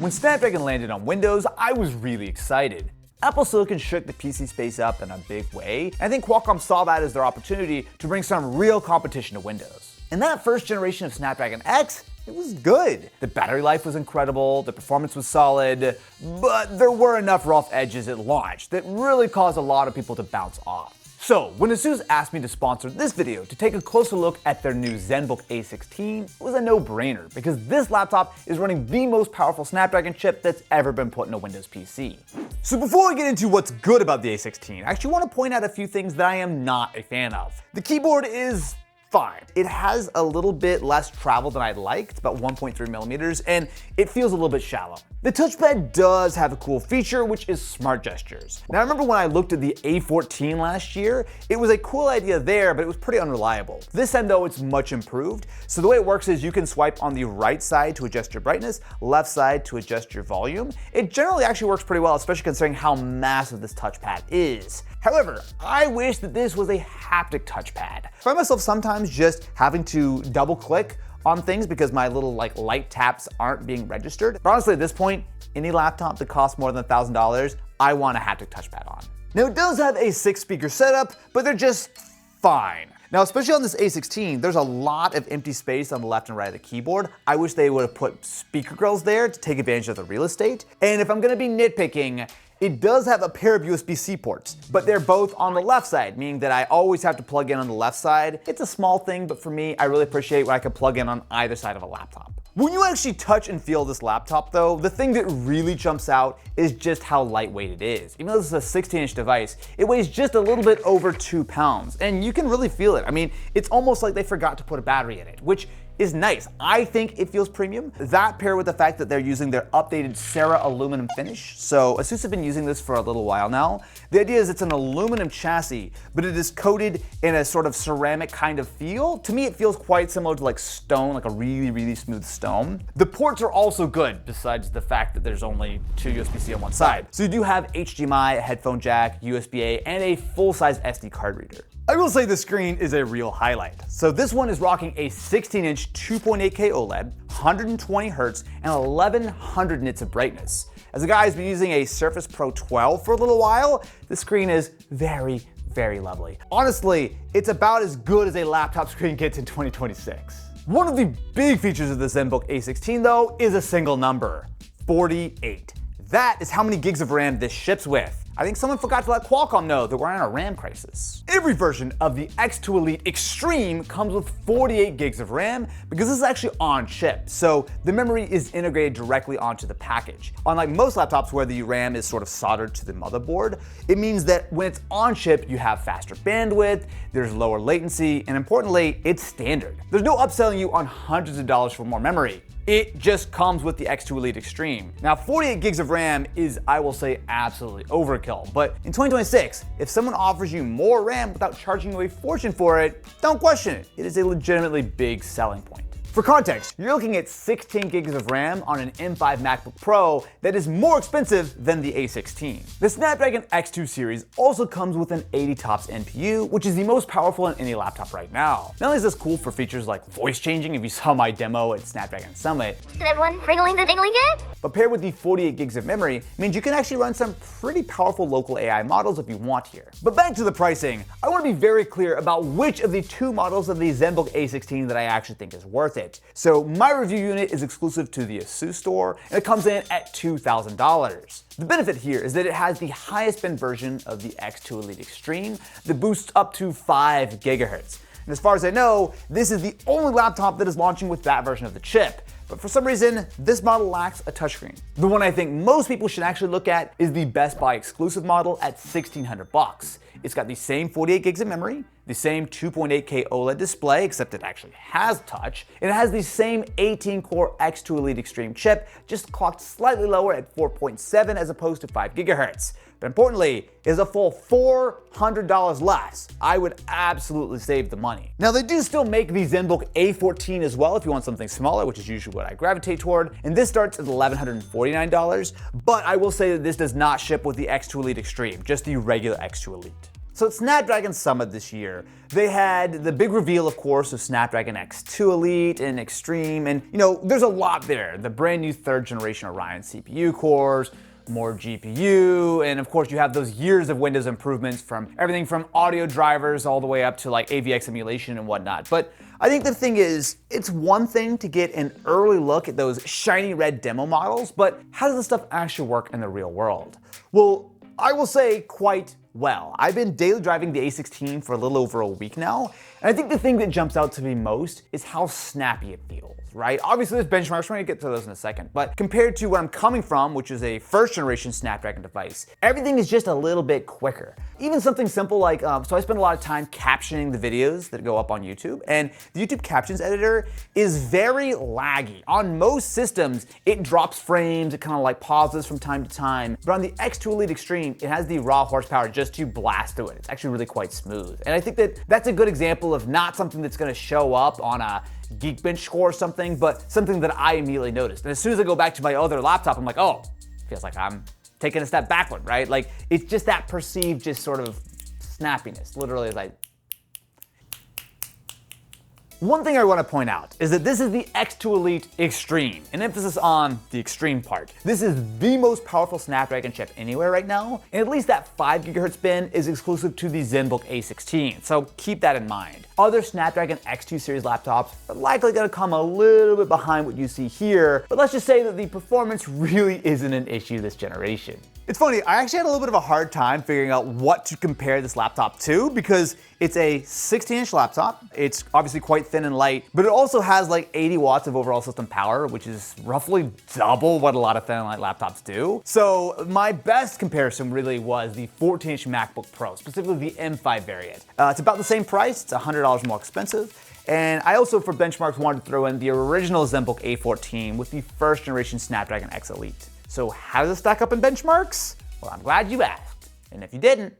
When Snapdragon landed on Windows, I was really excited. Apple Silicon shook the PC space up in a big way, and I think Qualcomm saw that as their opportunity to bring some real competition to Windows. And that first generation of Snapdragon X, it was good. The battery life was incredible, the performance was solid, but there were enough rough edges at launch that really caused a lot of people to bounce off. So, when ASUS asked me to sponsor this video to take a closer look at their new Zenbook A16, it was a no-brainer because this laptop is running the most powerful Snapdragon chip that's ever been put in a Windows PC. So before we get into what's good about the A16, I actually want to point out a few things that I am not a fan of. The keyboard is fine. It has a little bit less travel than I'd like, it's about 1.3 millimeters, and it feels a little bit shallow. The touchpad does have a cool feature, which is smart gestures. Now I remember when I looked at the A14 last year, it was a cool idea there, but it was pretty unreliable. This end though, it's much improved. So the way it works is you can swipe on the right side to adjust your brightness, left side to adjust your volume. It generally actually works pretty well, especially considering how massive this touchpad is. However, I wish that this was a haptic touchpad. I find myself sometimes just having to double click on things because my little light taps aren't being registered. But honestly, at this point, any laptop that costs more than $1,000, I want a haptic touchpad on. Now it does have a 6-speaker setup, but they're just fine. Now, especially on this A16, there's a lot of empty space on the left and right of the keyboard. I wish they would have put speaker grills there to take advantage of the real estate. And if I'm gonna be nitpicking, it does have a pair of USB-C ports, but they're both on the left side, meaning that I always have to plug in on the left side. It's a small thing, but for me, I really appreciate when I can plug in on either side of a laptop. When you actually touch and feel this laptop though, the thing that really jumps out is just how lightweight it is. Even though this is a 16-inch device, it weighs just a little bit over 2 pounds, and you can really feel it. I mean, it's almost like they forgot to put a battery in it, which is nice. I think it feels premium. That paired with the fact that they're using their updated Cera aluminum finish. So ASUS have been using this for a little while now. The idea is it's an aluminum chassis, but it is coated in a sort of ceramic kind of feel. To me, it feels quite similar to like stone, like a really, really smooth stone. The ports are also good, besides the fact that there's only 2 USB-C on one side. So you do have HDMI, a headphone jack, USB-A, and a full-size SD card reader. I will say the screen is a real highlight. So this one is rocking a 16-inch 2.8K OLED, 120 Hz, and 1100 nits of brightness. As a guy who's been using a Surface Pro 12 for a little while, the screen is very, very lovely. Honestly, it's about as good as a laptop screen gets in 2026. One of the big features of the Zenbook A16 though is a single number, 48. That is how many gigs of RAM this ships with. I think someone forgot to let Qualcomm know that we're in a RAM crisis. Every version of the X2 Elite Extreme comes with 48 gigs of RAM because this is actually on chip, so the memory is integrated directly onto the package. Unlike most laptops where the RAM is sort of soldered to the motherboard, it means that when it's on chip, you have faster bandwidth, there's lower latency, and importantly, it's standard. There's no upselling you on hundreds of dollars for more memory. It just comes with the X2 Elite Extreme. Now, 48 gigs of RAM is, I will say, absolutely overkill. But in 2026, if someone offers you more RAM without charging you a fortune for it, don't question it. It is a legitimately big selling point. For context, you're looking at 16 gigs of RAM on an M5 MacBook Pro that is more expensive than the A16. The Snapdragon X2 series also comes with an 80 TOPS NPU, which is the most powerful in any laptop right now. Not only is this cool for features like voice changing, if you saw my demo at Snapdragon Summit, Did everyone wriggling the dingling yet? but paired with the 48 gigs of memory means you can actually run some pretty powerful local AI models if you want here. But back to the pricing, I want to be very clear about which of the 2 models of the Zenbook A16 that I actually think is worth it. So my review unit is exclusive to the ASUS store, and it comes in at $2,000. The benefit here is that it has the highest bin version of the X2 Elite Extreme that boosts up to 5 GHz. And as far as I know, this is the only laptop that is launching with that version of the chip. But for some reason, this model lacks a touchscreen. The one I think most people should actually look at is the Best Buy exclusive model at $1,600. It's got the same 48 gigs of memory, the same 2.8K OLED display, except it actually has touch, and it has the same 18-core X2 Elite Extreme chip, just clocked slightly lower at 4.7 as opposed to 5 GHz. But importantly, it is a full $400 less. I would absolutely save the money. Now they do still make the Zenbook A14 as well if you want something smaller, which is usually what I gravitate toward, and this starts at $1,149, but I will say that this does not ship with the X2 Elite Extreme, just the regular X2 Elite. So at Snapdragon Summit this year, they had the big reveal, of course, of Snapdragon X2 Elite and Extreme, and there's a lot there. The brand new 3rd generation Orion CPU cores, more GPU, and of course you have those years of Windows improvements from everything from audio drivers all the way up to like AVX emulation and whatnot. But I think the thing is, it's one thing to get an early look at those shiny red demo models, but how does this stuff actually work in the real world? Well, I will say quite well. I've been daily driving the A16 for a little over a week now, and I think the thing that jumps out to me most is how snappy it feels, right? Obviously there's benchmarks, we're gonna get to those in a second, but compared to where I'm coming from, which is a 1st generation Snapdragon device, everything is just a little bit quicker. Even something simple like, so I spend a lot of time captioning the videos that go up on YouTube, and the YouTube captions editor is very laggy. On most systems, it drops frames, it kind of like pauses from time to time, but on the X2 Elite Extreme, it has the raw horsepower just to blast through it. It's actually really quite smooth. And I think that that's a good example of not something that's gonna show up on a Geekbench score or something, but something that I immediately noticed. And as soon as I go back to my other laptop, I'm like, oh, feels like I'm taking a step backward, right? Like, it's just that perceived just sort of snappiness, literally like. One thing I want to point out is that this is the X2 Elite Extreme, an emphasis on the extreme part. This is the most powerful Snapdragon chip anywhere right now, and at least that 5 GHz bin is exclusive to the Zenbook A16, so keep that in mind. Other Snapdragon X2 series laptops are likely going to come a little bit behind what you see here, but let's just say that the performance really isn't an issue this generation. It's funny, I actually had a little bit of a hard time figuring out what to compare this laptop to because it's a 16-inch laptop. It's obviously quite thin and light, but it also has like 80 watts of overall system power, which is roughly double what a lot of thin and light laptops do. So my best comparison really was the 14-inch MacBook Pro, specifically the M5 variant. It's about the same price, it's $100 more expensive. And I also, for benchmarks, wanted to throw in the original Zenbook A14 with the 1st generation Snapdragon X Elite. So how does it stack up in benchmarks? Well, I'm glad you asked. And if you didn't,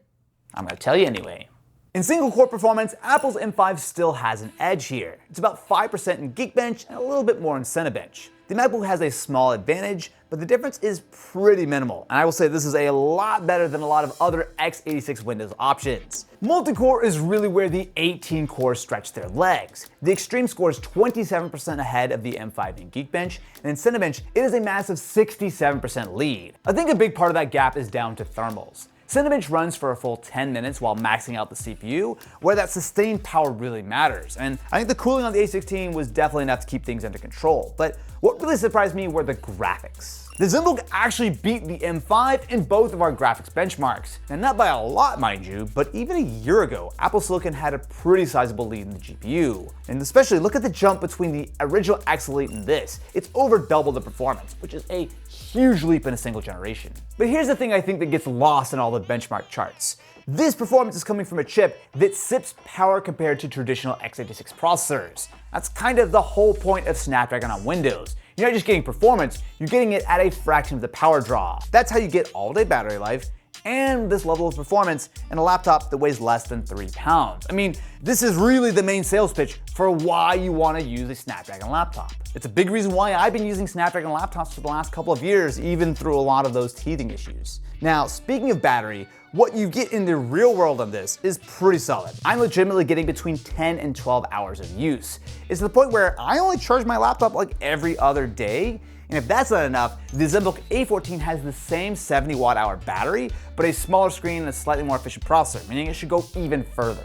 I'm gonna tell you anyway. In single core performance, Apple's M5 still has an edge here. It's about 5% in Geekbench and a little bit more in Cinebench. The MacBook has a small advantage, but the difference is pretty minimal. And I will say this is a lot better than a lot of other x86 Windows options. Multi-core is really where the 18 cores stretch their legs. The Extreme scores 27% ahead of the M5 in Geekbench, and in Cinebench, it is a massive 67% lead. I think a big part of that gap is down to thermals. Cinebench runs for a full 10 minutes while maxing out the CPU, where that sustained power really matters. And I think the cooling on the A16 was definitely enough to keep things under control. But what really surprised me were the graphics. The Zenbook actually beat the M5 in both of our graphics benchmarks. And not by a lot, mind you, but even a year ago, Apple Silicon had a pretty sizable lead in the GPU. And especially look at the jump between the original X Elite and this. It's over double the performance, which is a huge leap in a single generation. But here's the thing I think that gets lost in all the benchmark charts. This performance is coming from a chip that sips power compared to traditional x86 processors. That's kind of the whole point of Snapdragon on Windows. You're not just getting performance, you're getting it at a fraction of the power draw. That's how you get all-day battery life and this level of performance in a laptop that weighs less than 3 pounds. I mean, this is really the main sales pitch for why you want to use a Snapdragon laptop. It's a big reason why I've been using Snapdragon laptops for the last couple of years, even through a lot of those teething issues. Now, speaking of battery, what you get in the real world on this is pretty solid. I'm legitimately getting between 10 and 12 hours of use. It's to the point where I only charge my laptop like every other day. And if that's not enough, the Zenbook A14 has the same 70 watt-hour battery, but a smaller screen and a slightly more efficient processor, meaning it should go even further.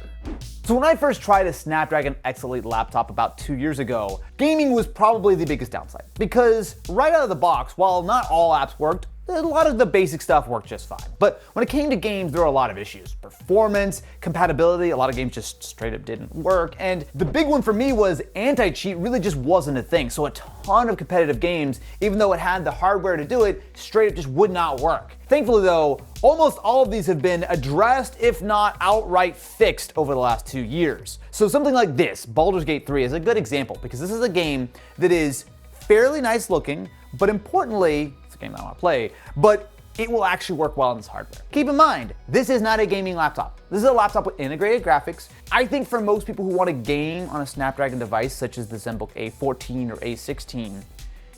So when I first tried a Snapdragon X Elite laptop about 2 years ago, gaming was probably the biggest downside. Because right out of the box, while not all apps worked, a lot of the basic stuff worked just fine. But when it came to games, there were a lot of issues. Performance, compatibility, a lot of games just straight up didn't work. And the big one for me was anti-cheat really just wasn't a thing. So a ton of competitive games, even though it had the hardware to do it, straight up just would not work. Thankfully though, almost all of these have been addressed, if not outright fixed over the last 2 years. So something like this, Baldur's Gate 3, is a good example because this is a game that is fairly nice looking, but importantly, it's a game I want to play, but it will actually work well on this hardware. Keep in mind, this is not a gaming laptop. This is a laptop with integrated graphics. I think for most people who want to game on a Snapdragon device such as the Zenbook A14 or A16,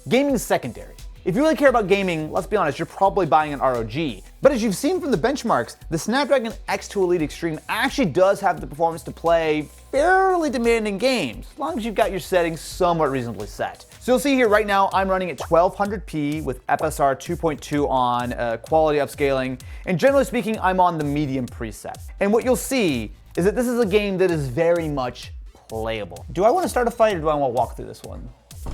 gaming is secondary. If you really care about gaming, let's be honest, you're probably buying an ROG. But as you've seen from the benchmarks, the Snapdragon X2 Elite Extreme actually does have the performance to play fairly demanding games, as long as you've got your settings somewhat reasonably set. So you'll see here right now, I'm running at 1200p with FSR 2.2 on, quality upscaling, and generally speaking, I'm on the medium preset. And what you'll see is that this is a game that is very much playable. Do I want to start a fight or do I want to walk through this one?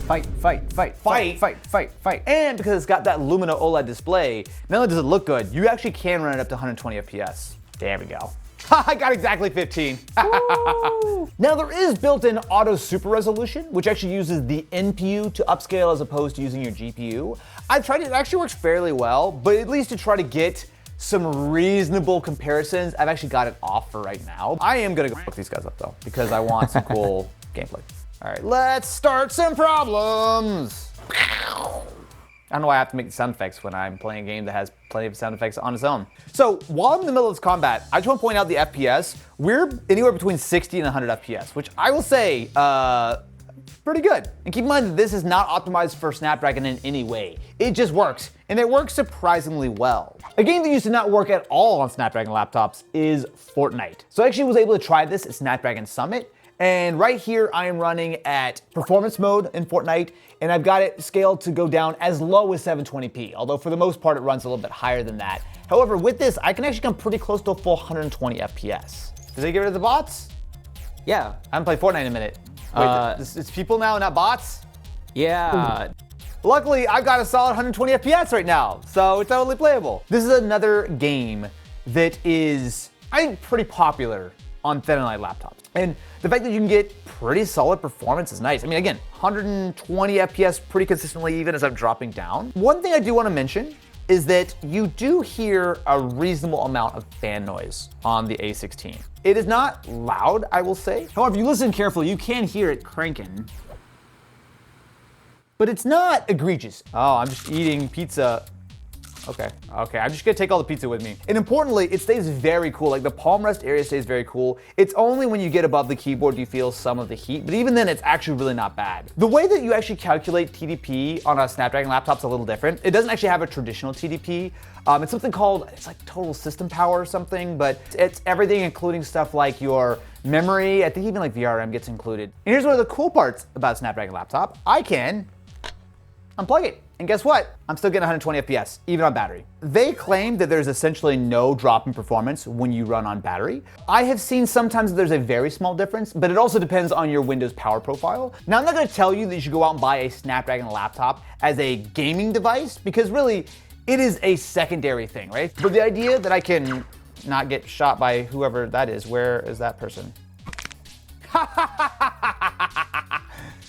Fight, fight, fight, fight, fight, fight, fight. And because it's got that Lumina OLED display, not only does it look good, you actually can run it up to 120 FPS. There we go. I got exactly 15. Now there is built-in auto super resolution, which actually uses the NPU to upscale as opposed to using your GPU. I've tried it, it actually works fairly well, but at least to try to get some reasonable comparisons, I've actually got it off for right now. I am gonna go fuck these guys up though, because I want some cool gameplay. All right, let's start some problems. I don't know why I have to make the sound effects when I'm playing a game that has plenty of sound effects on its own. So while I'm in the middle of this combat, I just want to point out the FPS. We're anywhere between 60 and 100 FPS, which I will say, pretty good. And keep in mind that this is not optimized for Snapdragon in any way. It just works, and it works surprisingly well. A game that used to not work at all on Snapdragon laptops is Fortnite. So I actually was able to try this at Snapdragon Summit, and right here I am running at performance mode in Fortnite, and I've got it scaled to go down as low as 720p, although for the most part it runs a little bit higher than that. However, with this, I can actually come pretty close to a full 120 FPS. Did they get rid of the bots? Yeah. I haven't played Fortnite in a minute. Wait, it's people now, not bots? Yeah. Luckily, I've got a solid 120 FPS right now, so it's totally playable. This is another game that is, I think, pretty popular on thin and light laptops. And the fact that you can get pretty solid performance is nice. I mean, again, 120 FPS pretty consistently even as I'm dropping down. One thing I do want to mention is that you do hear a reasonable amount of fan noise on the A16. It is not loud, I will say. However, if you listen carefully, you can hear it cranking. But it's not egregious. Oh, I'm just eating pizza. Okay, I'm just gonna take all the pizza with me. And importantly, it stays very cool. Like the palm rest area stays very cool. It's only when you get above the keyboard you feel some of the heat, but even then it's actually really not bad. The way that you actually calculate TDP on a Snapdragon laptop's a little different. It doesn't actually have a traditional TDP. It's something called, it's like total system power or something, but it's everything including stuff like your memory. I think even like VRM gets included. And here's one of the cool parts about Snapdragon laptop. I can unplug it. And guess what? I'm still getting 120 FPS, even on battery. They claim that there's essentially no drop in performance when you run on battery. I have seen sometimes there's a very small difference, but it also depends on your Windows power profile. Now, I'm not gonna tell you that you should go out and buy a Snapdragon laptop as a gaming device, because really, it is a secondary thing, right? But the idea that I can not get shot by whoever that is, where is that person?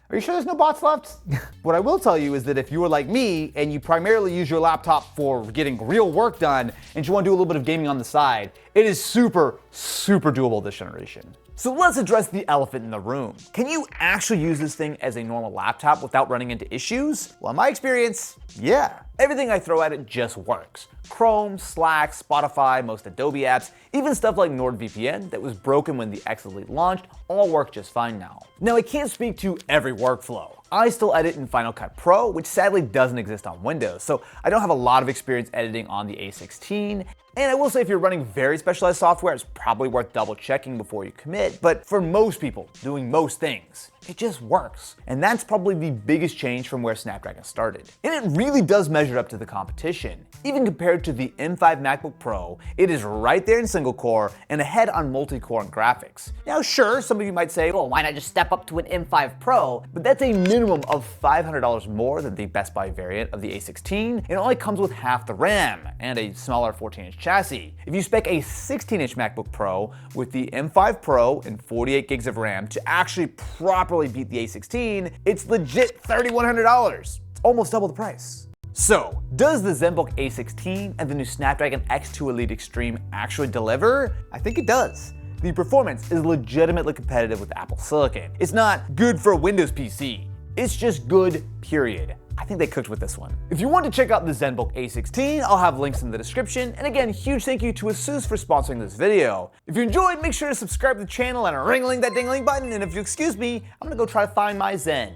Are you sure there's no bots left? What I will tell you is that if you are like me and you primarily use your laptop for getting real work done and you want to do a little bit of gaming on the side, it is super, super doable this generation. So let's address the elephant in the room. Can you actually use this thing as a normal laptop without running into issues? Well, in my experience, yeah. Everything I throw at it just works. Chrome, Slack, Spotify, most Adobe apps, even stuff like NordVPN that was broken when the X Elite launched, all work just fine now. Now, I can't speak to every workflow. I still edit in Final Cut Pro, which sadly doesn't exist on Windows, so I don't have a lot of experience editing on the A16. And I will say if you're running very specialized software, it's probably worth double checking before you commit, but for most people doing most things, it just works. And that's probably the biggest change from where Snapdragon started. And it really does measure up to the competition. Even compared to the M5 MacBook Pro, it is right there in single core and ahead on multi-core and graphics. Now sure, some of you might say, well, why not just step up to an M5 Pro? But that's a minimum of $500 more than the Best Buy variant of the A16. It only comes with half the RAM and a smaller 14-inch chassis. If you spec a 16-inch MacBook Pro with the M5 Pro and 48 gigs of RAM to actually properly beat the A16, it's legit $3,100. It's almost double the price. So, does the Zenbook A16 and the new Snapdragon X2 Elite Extreme actually deliver? I think it does. The performance is legitimately competitive with Apple Silicon. It's not good for a Windows PC. It's just good, period. I think they cooked with this one. If you want to check out the Zenbook A16, I'll have links in the description. And again, huge thank you to ASUS for sponsoring this video. If you enjoyed, make sure to subscribe to the channel and ring that ding-a-ling button. And if you excuse me, I'm gonna go try to find my Zen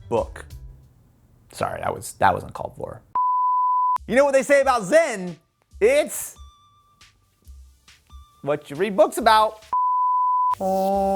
book. Sorry, that was uncalled for. You know what they say about Zen? It's what you read books about. Oh.